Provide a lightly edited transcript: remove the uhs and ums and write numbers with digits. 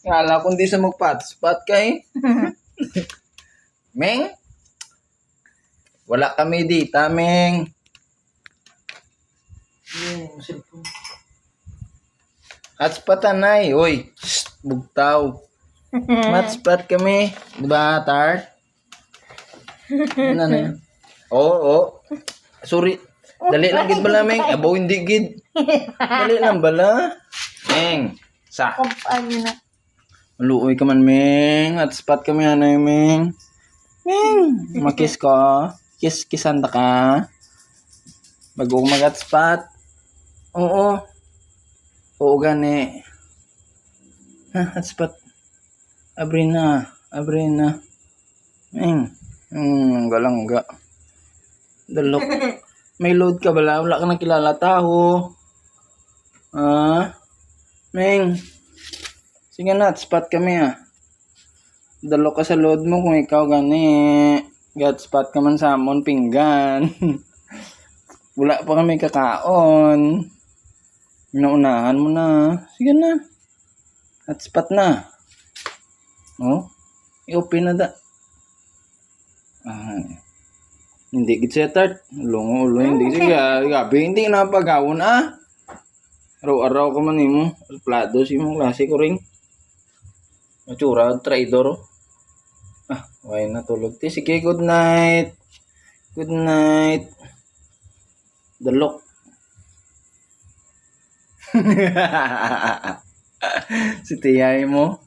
Kala ko hindi sa magpat-spot kay. Meng? Wala kami dita, Meng. Hotspot anay. Uy, shh, bugtaw. Hotspot kami. Diba, Tar? Ano na yun? Oo. Sorry. Dali lang gid bala, Meng. Abo, hindi gid. Dali lang bala. Meng. Sa. Kumpaan na. Maluoy ka man, Meng. Hotspot kami, anay, Meng. Meng. Makis ko. Kiss-kissan ta ka. Bago mag-hotspot. Oo. Oo, gani. Ha, hotspot. Abrina. Meng. Galangga. Dalok. May load ka bala? Wala ka nang kilala tao. Meng. Sige na, hotspot kami Dalok ka sa load mo kung ikaw gani. Hotspot ka man sa amon pinggan. Wala pa kami kakaon. Naunahan mo na. Sige na. Hotspot na. Oh? I-open na da. Hindi gid siya tart. Ulo, hindi siya. Gabi, hindi na pagawon Araw-araw ka man mo. Plado si mong klase ko ring. Matsura, traidor. Why na tulog ti. Sige, good night. Good night. Dalok. Si tiyay mo.